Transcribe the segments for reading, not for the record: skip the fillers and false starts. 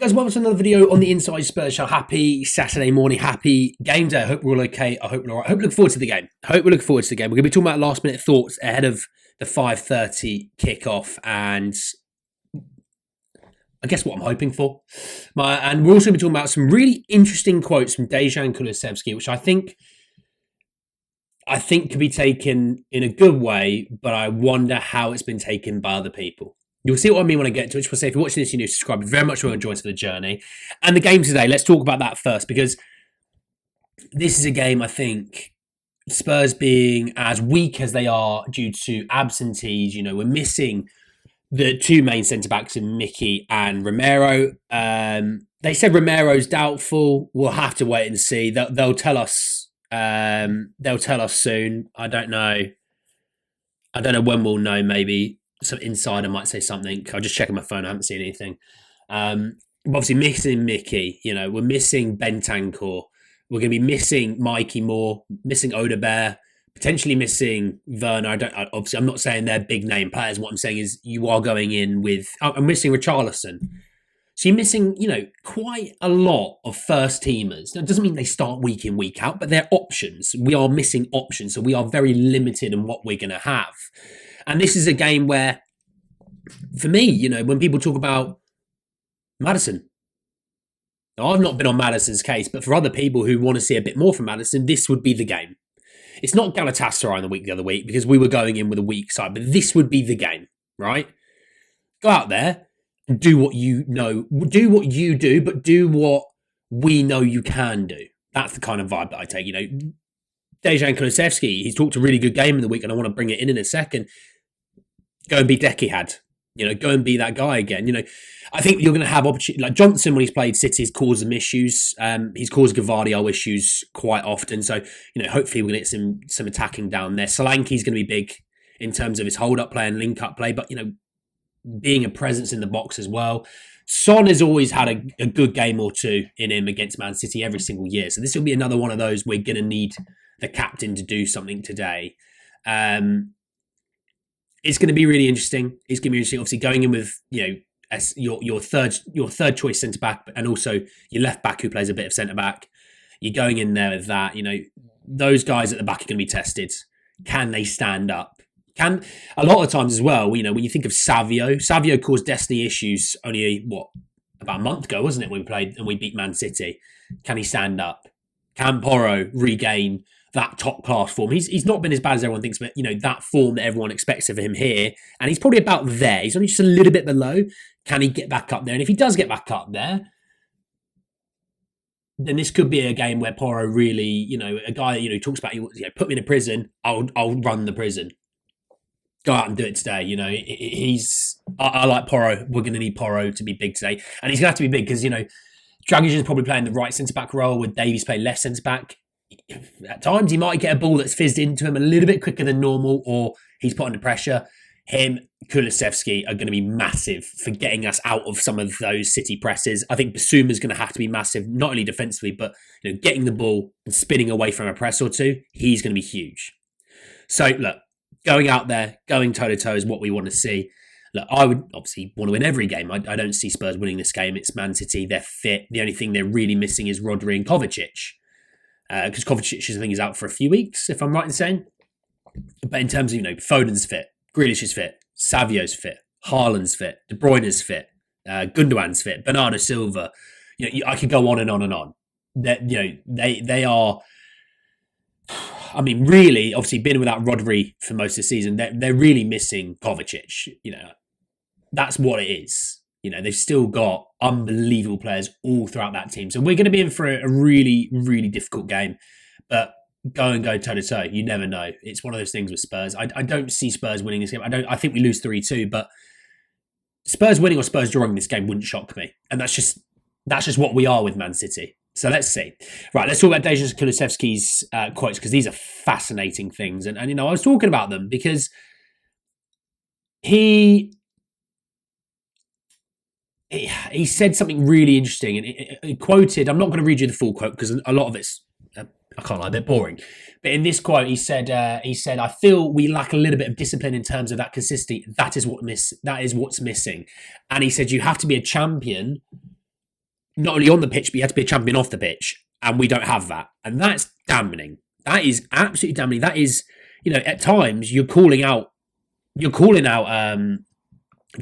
Guys, welcome to another video on the Inside Spurs Show. Happy Saturday morning, happy game day. I hope we're all okay. I hope we're all right. I hope we look forward to the game. We're looking forward to the game. We're going to be talking about last minute thoughts ahead of the 5:30 kickoff and I guess what I'm hoping for. And we're also going to be talking about some really interesting quotes from Dejan Kulusevski, which I think could be taken in a good way, but I wonder how it's been taken by other people. You'll see what I mean when I get to it. Just want to say, if you're watching this, you need to subscribe. Very much want to join us for the journey. And the game today, let's talk about that first, because this is a game, I think, Spurs being as weak as they are due to absentees. You know, we're missing the two main centre-backs in Mickey and Romero. They said Romero's doubtful. We'll have to wait and see. They'll tell us. They'll tell us soon. I don't know when we'll know, maybe. Some insider might say something. I'm just checking my phone. I haven't seen anything. Obviously missing Mickey. You know, we're missing Bentancur. We're going to be missing Mikey Moore, missing Odebear, potentially missing Werner. Obviously, I'm not saying they're big name players. What I'm saying is you are going in with. I'm missing Richarlison. So you're missing, you know, quite a lot of first teamers. Now, it doesn't mean they start week in, week out, but they're options. We are missing options, so we are very limited in what we're going to have. And this is a game where, for me, you know, when people talk about Maddison, now, I've not been on Maddison's case, but for other people who want to see a bit more from Maddison, this would be the game. It's not Galatasaray in the other week because we were going in with a weak side, but this would be the game, right? Go out there and do what you know. Do what you do, but do what we know you can do. That's the kind of vibe that I take, you know. Dejan Kulusevski, he's talked a really good game in the week, and I want to bring it in a second. Go and be Dekihad. You know, go and be that guy again. You know, I think you're going to have opportunity. Like Johnson, when he's played City, has caused some issues. He's caused Gavardio issues quite often. So, you know, hopefully we're going to get some attacking down there. Solanke's going to be big in terms of his hold-up play and link-up play, but, you know, being a presence in the box as well. Son has always had a good game or two in him against Man City every single year. So this will be another one of those we're going to need the captain to do something today. It's going to be really interesting. It's going to be interesting, obviously, going in with, you know, as your third choice centre back, and also your left back who plays a bit of centre back. You're going in there with that. You know, those guys at the back are going to be tested. Can they stand up? A lot of times as well, you know, when you think of Savio caused Destiny issues only about a month ago, wasn't it? When we played and we beat Man City. Can he stand up? Can Porro regain that top class form? He's not been as bad as everyone thinks, but, you know, that form that everyone expects of him here, and he's probably about there. He's only just a little bit below. Can he get back up there? And if he does get back up there, then this could be a game where Porro really, you know, a guy, you know, talks about, you know, put me in a prison, I'll run the prison. Go out and do it today. You know, I like Porro. We're going to need Porro to be big today, and he's going to have to be big because, you know, Dragic is probably playing the right centre back role with Davies playing left centre back. At times, he might get a ball that's fizzed into him a little bit quicker than normal, or he's put under pressure. Him, Kulusevski are going to be massive for getting us out of some of those City presses. I think Bissouma's going to have to be massive, not only defensively, but, you know, getting the ball and spinning away from a press or two. He's going to be huge. So, look, going out there, going toe-to-toe is what we want to see. Look, I would obviously want to win every game. I don't see Spurs winning this game. It's Man City. They're fit. The only thing they're really missing is Rodri and Kovacic. Because Kovacic, I think, is out for a few weeks, if I'm right in saying. But in terms of, you know, Foden's fit, Grealish is fit, Savio's fit, Haaland's fit, De Bruyne is fit, Gundogan's fit, Bernardo Silva. You know, I could go on and on and on. That, you know, they are. I mean, really, obviously, been without Rodri for most of the season. They're really missing Kovacic. You know, that's what it is. You know, they've still got unbelievable players all throughout that team. So we're going to be in for a really, really difficult game. But go toe-to-toe. You never know. It's one of those things with Spurs. I don't see Spurs winning this game. I think we lose 3-2, but Spurs winning or Spurs drawing this game wouldn't shock me. And that's just what we are with Man City. So let's see. Right, let's talk about Dejan Kulusevski's quotes, because these are fascinating things. And, you know, I was talking about them because he said something really interesting, and he quoted, I'm not going to read you the full quote because a lot of it's, I can't lie, a bit boring. But in this quote, he said, I feel we lack a little bit of discipline in terms of that consistency. That is what's missing. And he said, you have to be a champion not only on the pitch, but you had to be a champion off the pitch, and we don't have that, and that's damning. That is absolutely damning. That is, at times you're calling out your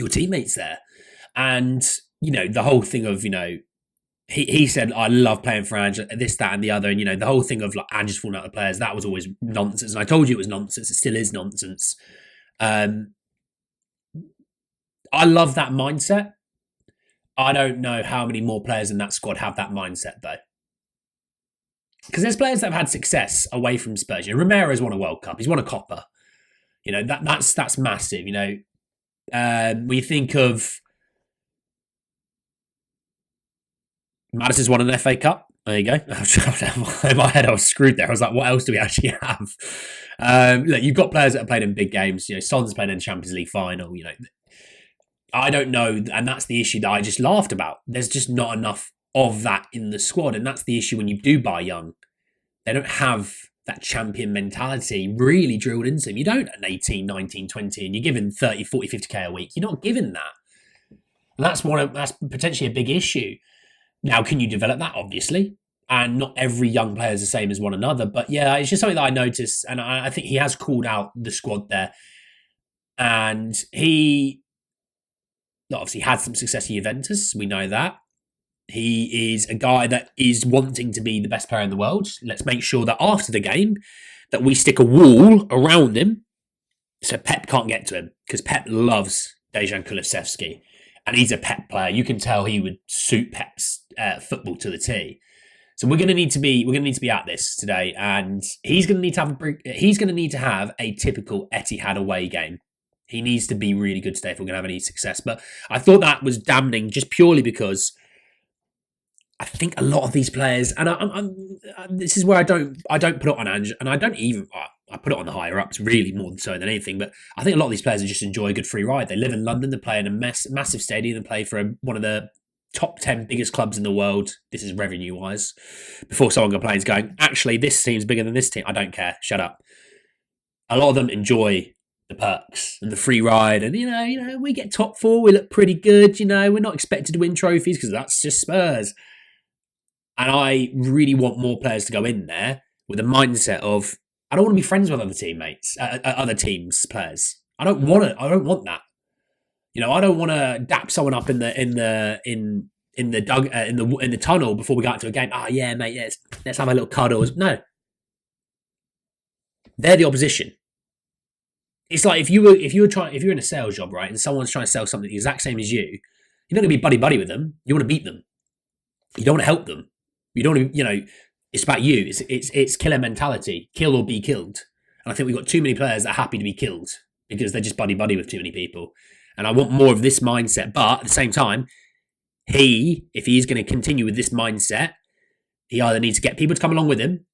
teammates there, and the whole thing of he said, I love playing for Ange, this, that, and the other, and the whole thing of like Ange's falling out of the players, that was always nonsense, and I told you it was nonsense. It still is nonsense. I love that mindset. I don't know how many more players in that squad have that mindset, though. Because there's players that have had success away from Spurs. Romero's won a World Cup. He's won a Copper. That's massive. We think of Madison's won an FA Cup. There you go. In my head, I was screwed there. I was like, what else do we actually have? Look, you've got players that have played in big games. Son's played in the Champions League final. I don't know, and that's the issue that I just laughed about. There's just not enough of that in the squad, and that's the issue when you do buy young. They don't have that champion mentality really drilled into them. You don't at 18, 19, 20, and you're given 30, 40, 50k a week. You're not given that. And that's potentially a big issue. Now, can you develop that? Obviously. And not every young player is the same as one another. But yeah, it's just something that I noticed, and I think he has called out the squad there. And he obviously had some success at Juventus. We know that. He is a guy that is wanting to be the best player in the world. Let's make sure that after the game that we stick a wall around him so Pep can't get to him, because Pep loves Dejan Kulusevski and he's a Pep player. You can tell he would suit Pep's football to the T. So we're going to need to be at this today, and he's going to need to have a typical Etihad away game. He needs to be really good today if we're going to have any success. But I thought that was damning just purely because I think a lot of these players, and this is where I don't put it on Ange, and I put it on the higher ups really more so than anything. But I think a lot of these players just enjoy a good free ride. They live in London, they play in a massive stadium, they play for one of the top 10 biggest clubs in the world. This is revenue wise. Before someone complains, going, actually, this team's bigger than this team. I don't care. Shut up. A lot of them enjoy the perks and the free ride, and we get top four, we look pretty good. We're not expected to win trophies because that's just Spurs. And I really want more players to go in there with a mindset of, I don't want to be friends with other teammates, other teams' players. I don't want that. I don't want to dap someone up in the tunnel before we go out to a game. Oh yeah, mate, let's have a little cuddle. No, they're the opposition. It's like if you're in a sales job, right, and someone's trying to sell something the exact same as you, you're not going to be buddy with them. You want to beat them. You don't want to help them. You don't want to, it's about you. It's killer mentality, kill or be killed. And I think we've got too many players that are happy to be killed because they're just buddy with too many people. And I want more of this mindset. But at the same time, if he's going to continue with this mindset, he either needs to get people to come along with him,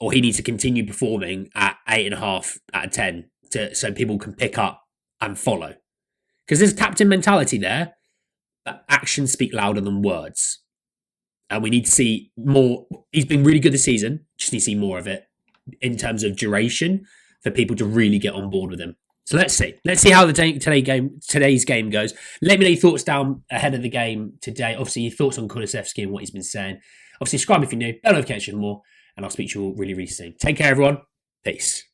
or he needs to continue performing at 8.5 out of 10 so people can pick up and follow. Because there's captain mentality there, but actions speak louder than words. And we need to see more. He's been really good this season. Just need to see more of it in terms of duration for people to really get on board with him. So let's see. Let's see how today's game goes. Let me know your thoughts down ahead of the game today. Obviously, your thoughts on Kulusevski and what he's been saying. Obviously, subscribe if you're new. Bell notification for more. And I'll speak to you all really, really soon. Take care, everyone. Peace.